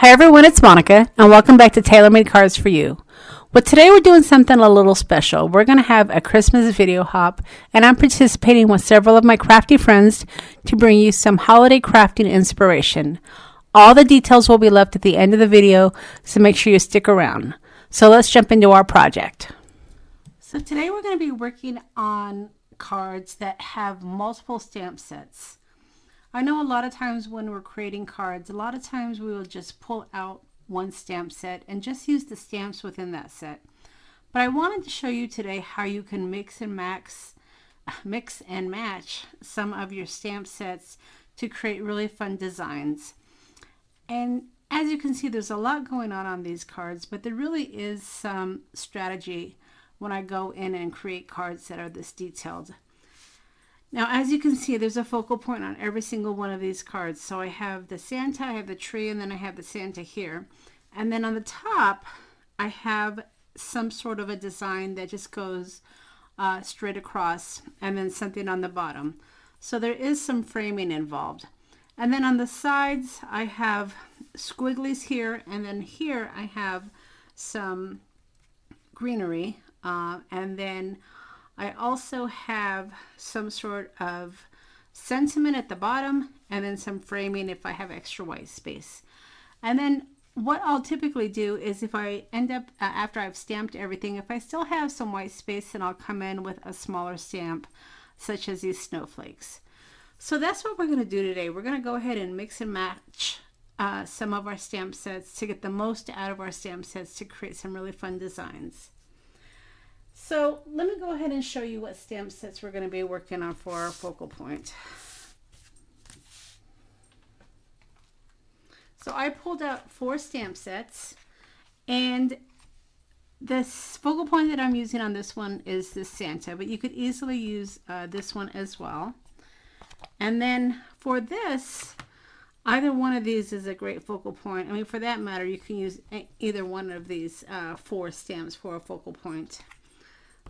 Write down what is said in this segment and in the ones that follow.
Hi everyone, it's Monica, and welcome back to Tailor-Made Cards for You. Well, today we're doing something a little special. We're going to have a Christmas video hop, and I'm participating with several of my crafty friends to bring you some holiday crafting inspiration. All the details will be left at the end of the video, so make sure you stick around. So let's jump into our project. So today we're going to be working on cards that have multiple stamp sets. I know a lot of times when we're creating cards, a lot of times we will just pull out one stamp set and just use the stamps within that set. But I wanted to show you today how you can mix and match some of your stamp sets to create really fun designs. And as you can see, there's a lot going on these cards, but there really is some strategy when I go in and create cards that are this detailed. Now, as you can see, there's a focal point on every single one of these cards. So I have the Santa, I have the tree, and then I have the Santa here. And then on the top, I have some sort of a design that just goes straight across, and then something on the bottom. So there is some framing involved. And then on the sides, I have squigglies here, and then here I have some greenery, and then I also have some sort of sentiment at the bottom, and then some framing if I have extra white space. And then what I'll typically do is if I end up, after I've stamped everything, if I still have some white space, then I'll come in with a smaller stamp, such as these snowflakes. So that's what we're going to do today. We're going to go ahead and mix and match some of our stamp sets to get the most out of our stamp sets to create some really fun designs. So let me go ahead and show you what stamp sets we're going to be working on for our focal point. So I pulled out 4 stamp sets, and this focal point that I'm using on this one is the Santa, but you could easily use this one as well. And then for this, either one of these is a great focal point. I mean, for that matter, you can use either one of these 4 stamps for a focal point.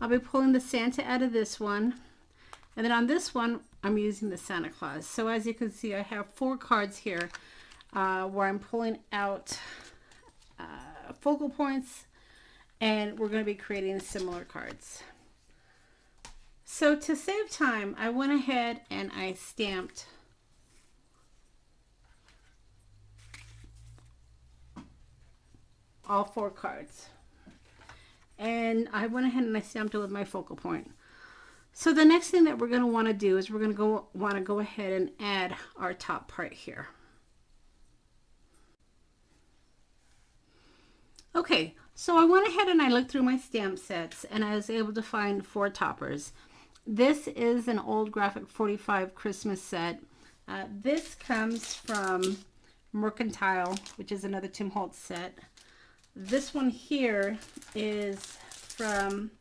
I'll be pulling the Santa out of this one, and then on this one I'm using the Santa Claus. So as you can see, I have 4 cards here where I'm pulling out focal points, and we're going to be creating similar cards. So to save time, I went ahead and I stamped all 4 cards. And I went ahead and I stamped it with my focal point. So the next thing that we're going to want to do is we're going to want to go ahead and add our top part here. Okay, so I went ahead and I looked through my stamp sets, and I was able to find 4 toppers. This is an old Graphic 45 Christmas set. This comes from Mercantile, which is another Tim Holtz set. This one here is from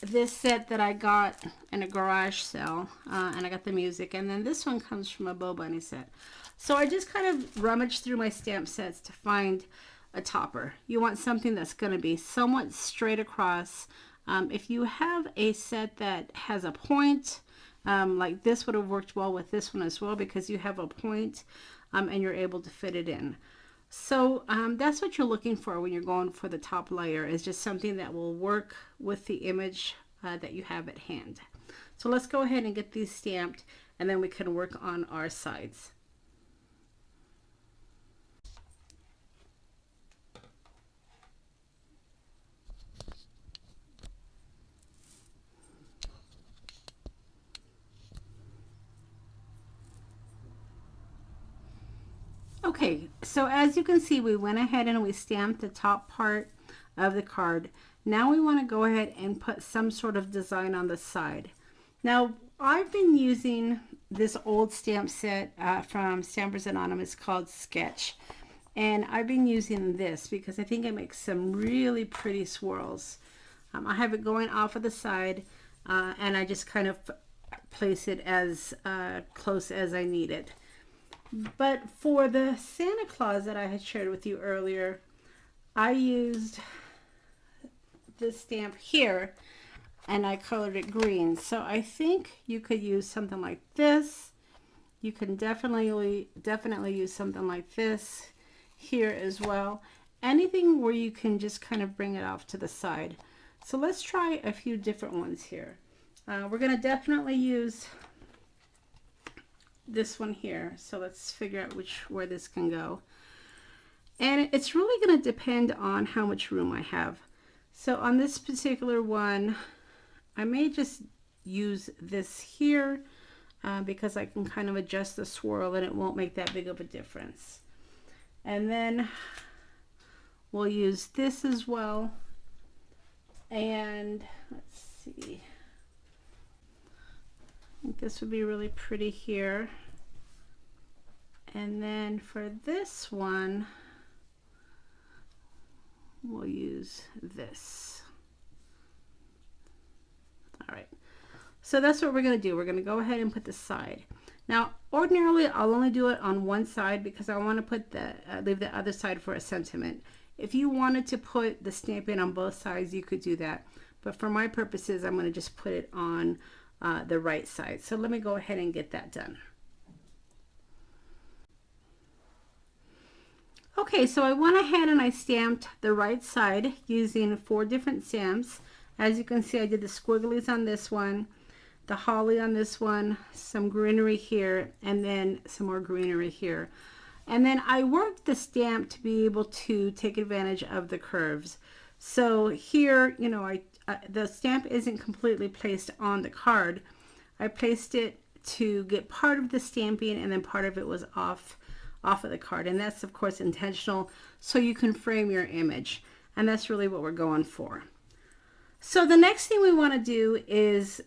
this set that I got in a garage sale, and I got the music. And then this one comes from a Bo Bunny set. So I just kind of rummaged through my stamp sets to find a topper. You want something that's going to be somewhat straight across. If you have a set that has a point, like this would have worked well with this one as well, because you have a point and you're able to fit it in. So that's what you're looking for when you're going for the top layer, is just something that will work with the image that you have at hand. So let's go ahead and get these stamped, and then we can work on our sides. Okay, so as you can see, we went ahead and we stamped the top part of the card. Now we want to go ahead and put some sort of design on the side. Now, I've been using this old stamp set from Stampers Anonymous called Sketch. And I've been using this because I think it makes some really pretty swirls. I have it going off of the side, and I just kind of place it as close as I need it. But for the Santa Claus that I had shared with you earlier, I used this stamp here, and I colored it green. So I think you could use something like this. You can definitely use something like this. here as well. Anything where you can just kind of bring it off to the side. So let's try a few different ones here. We're going to definitely use this one here. So let's figure out where this can go. And it's really going to depend on how much room I have. So on this particular one, I may just use this here because I can kind of adjust the swirl and it won't make that big of a difference. And then we'll use this as well. And let's see. I think this would be really pretty here. And then for this one, we'll use this. All right. So that's what we're going to do. We're going to go ahead and put the side. Now, ordinarily, I'll only do it on one side because I want to put leave the other side for a sentiment. If you wanted to put the stamping on both sides, you could do that. But for my purposes, I'm going to just put it on the right side. So let me go ahead and get that done. Okay, so I went ahead and I stamped the right side using 4 different stamps. As you can see, I did the squigglies on this one, the holly on this one, some greenery here, and then some more greenery here. And then I worked the stamp to be able to take advantage of the curves. So here, you know, the stamp isn't completely placed on the card. I placed it to get part of the stamping, and then part of it was off of the card. And that's, of course, intentional, so you can frame your image. And that's really what we're going for. So the next thing we want to do is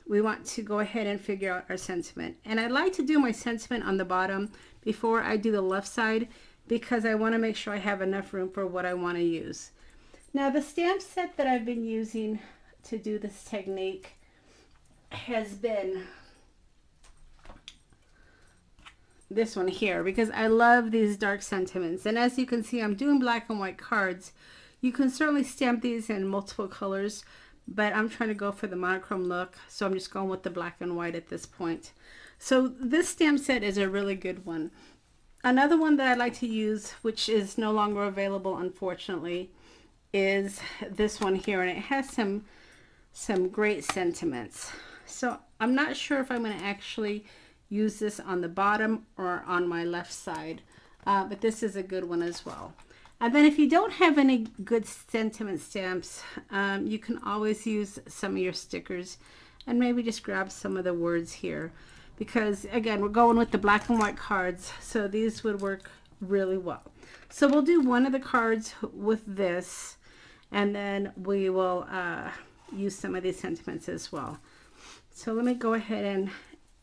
we want to go ahead and figure out our sentiment. And I like to do my sentiment on the bottom before I do the left side because I want to make sure I have enough room for what I want to use. Now, the stamp set that I've been using to do this technique has been this one here because I love these dark sentiments. And as you can see, I'm doing black and white cards. You can certainly stamp these in multiple colors, but I'm trying to go for the monochrome look, so I'm just going with the black and white at this point. So this stamp set is a really good one. Another one that I like to use, which is no longer available unfortunately, is this one here, and it has some great sentiments. So I'm not sure if I'm going to actually use this on the bottom or on my left side, but this is a good one as well. And then if you don't have any good sentiment stamps, you can always use some of your stickers and maybe just grab some of the words here, because again, we're going with the black and white cards, so these would work really well. So we'll do one of the cards with this, and then we will use some of these sentiments as well. So let me go ahead and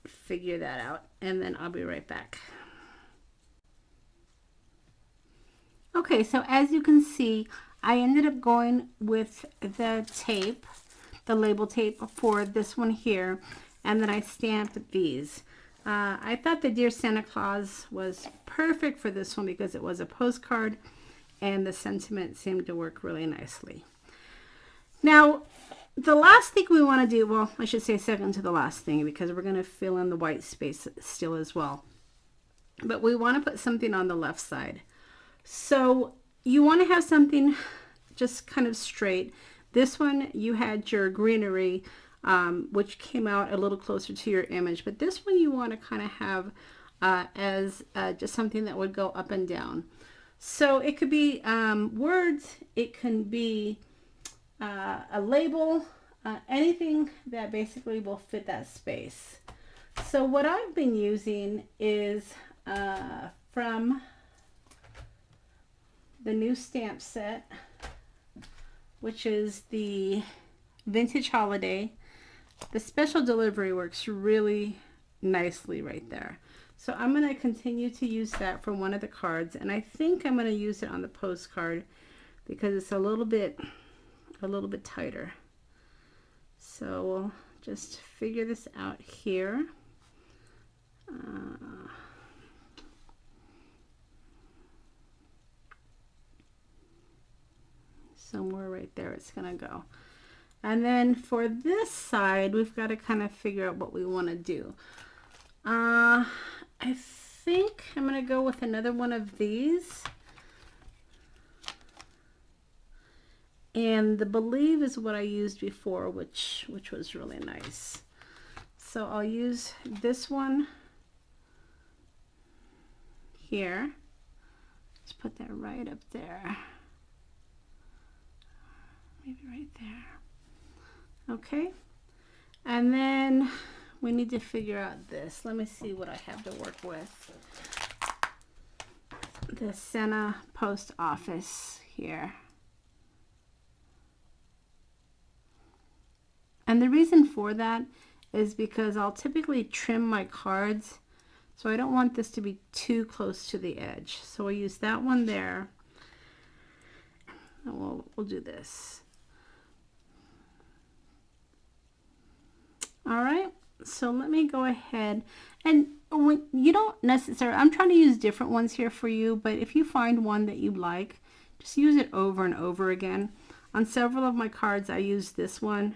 figure that out, and then I'll be right back. Okay, so as you can see, I ended up going with the tape, the label tape for this one here, and then I stamped these. I thought the Dear Santa Claus was perfect for this one because it was a postcard and the sentiment seemed to work really nicely. Now, the last thing we want to do, well, I should say second to the last thing, because we're going to fill in the white space still as well. But we want to put something on the left side. So you want to have something just kind of straight. This one, you had your greenery, which came out a little closer to your image. But this one you want to kind of have as just something that would go up and down. So it could be words, it can be a label, anything that basically will fit that space. So what I've been using is from the new stamp set, which is the Vintage Holiday. The special delivery works really nicely right there. So I'm going to continue to use that for one of the cards, and I think I'm going to use it on the postcard because it's a little bit tighter. So we'll just figure this out here. Somewhere right there it's gonna go. And then for this side, we've got to kind of figure out what we want to do. I think I'm going to go with another one of these. And the Believe is what I used before, which was really nice. So I'll use this one here. Let's put that right up there. Maybe right there. Okay. And then we need to figure out this. Let me see what I have to work with. The Santa Post Office here. And the reason for that is because I'll typically trim my cards, so I don't want this to be too close to the edge. So I'll use that one there, and we'll do this. All right, so let me go ahead, and when you don't necessarily, I'm trying to use different ones here for you, but if you find one that you like, just use it over and over again. On several of my cards, I use this one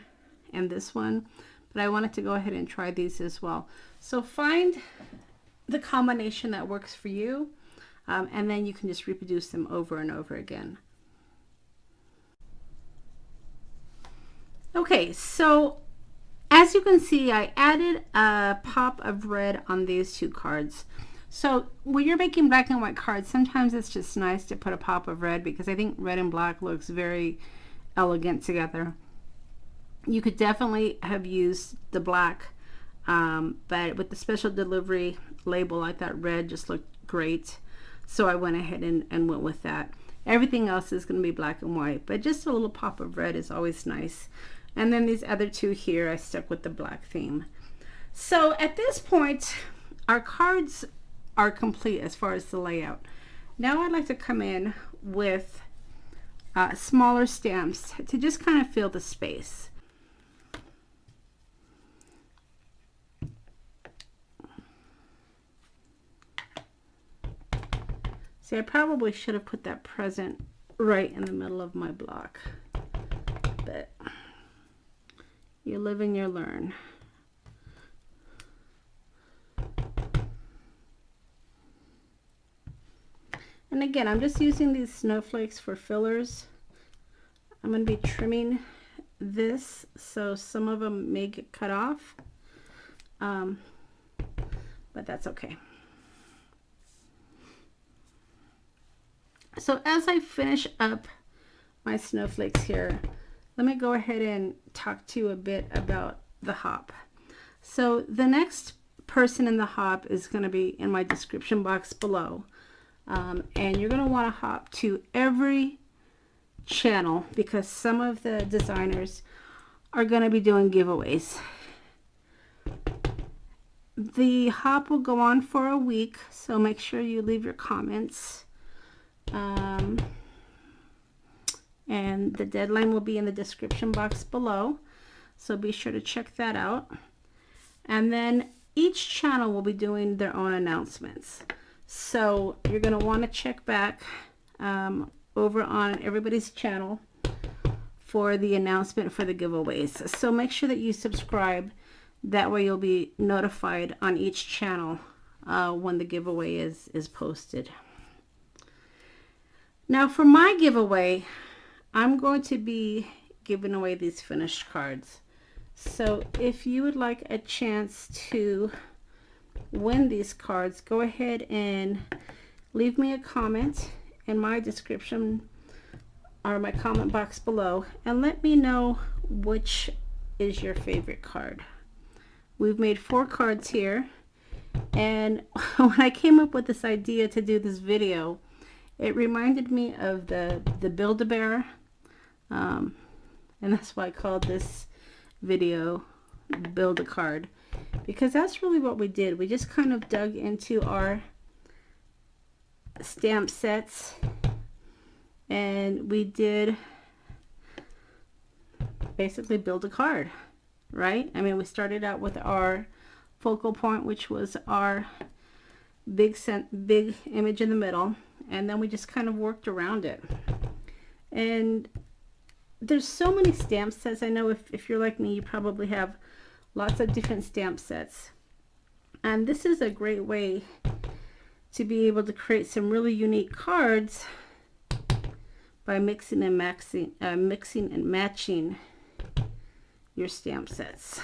and this one, but I wanted to go ahead and try these as well. So find the combination that works for you, and then you can just reproduce them over and over again. Okay, so as you can see, I added a pop of red on these two cards. So when you're making black and white cards, sometimes it's just nice to put a pop of red, because I think red and black looks very elegant together. You could definitely have used the black, but with the special delivery label, I thought red just looked great. So I went ahead and went with that. Everything else is going to be black and white, but just a little pop of red is always nice. And then these other two here, I stuck with the black theme. So at this point, our cards are complete as far as the layout. Now I'd like to come in with smaller stamps to just kind of fill the space. See, I probably should have put that present right in the middle of my block, but you live and you learn. And again, I'm just using these snowflakes for fillers. I'm going to be trimming this, so some of them may get cut off, but that's okay. So as I finish up my snowflakes here, let me go ahead and talk to you a bit about the hop. So the next person in the hop is going to be in my description box below. And you're going to want to hop to every channel, because some of the designers are going to be doing giveaways. The hop will go on for a week, so make sure you leave your comments. And the deadline will be in the description box below, so be sure to check that out. And then each channel will be doing their own announcements, so you're going to want to check back over on everybody's channel for the announcement for the giveaways. So make sure that you subscribe, that way you'll be notified on each channel when the giveaway is posted. Now for my giveaway, I'm going to be giving away these finished cards. So if you would like a chance to win these cards, go ahead and leave me a comment in my description or my comment box below, and let me know which is your favorite card. We've made 4 cards here, and when I came up with this idea to do this video, it reminded me of the Build-A-Bear, and that's why I called this video Build a Card, because that's really what we did. We just kind of dug into our stamp sets, and we did basically build a card, right? I mean, we started out with our focal point, which was our big image in the middle, and then we just kind of worked around it. And there's so many stamp sets. I know if you're like me, you probably have lots of different stamp sets, and this is a great way to be able to create some really unique cards by mixing and matching your stamp sets.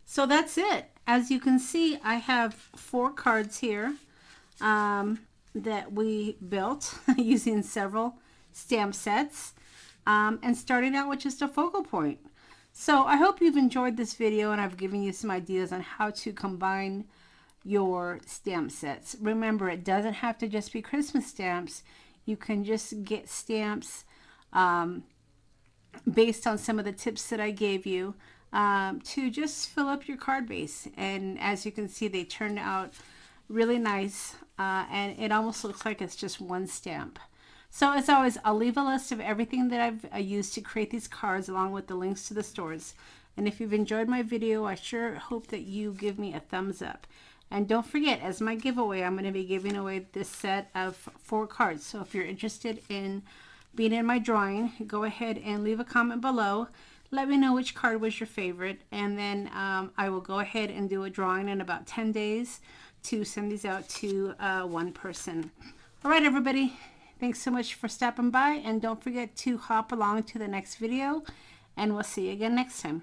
So that's it. As you can see, I have 4 cards here that we built using several stamp sets and starting out with just a focal point. So I hope you've enjoyed this video and I've given you some ideas on how to combine your stamp sets. Remember, it doesn't have to just be Christmas stamps. You can just get stamps based on some of the tips that I gave you to just fill up your card base. And as you can see, they turned out really nice and it almost looks like it's just one stamp. So as always, I'll leave a list of everything that I've used to create these cards along with the links to the stores. And if you've enjoyed my video, I sure hope that you give me a thumbs up. And don't forget, as my giveaway, I'm going to be giving away this set of 4 cards. So if you're interested in being in my drawing, go ahead and leave a comment below. Let me know which card was your favorite. And then I will go ahead and do a drawing in about 10 days to send these out to one person. All right, everybody. Thanks so much for stopping by. And don't forget to hop along to the next video. And we'll see you again next time.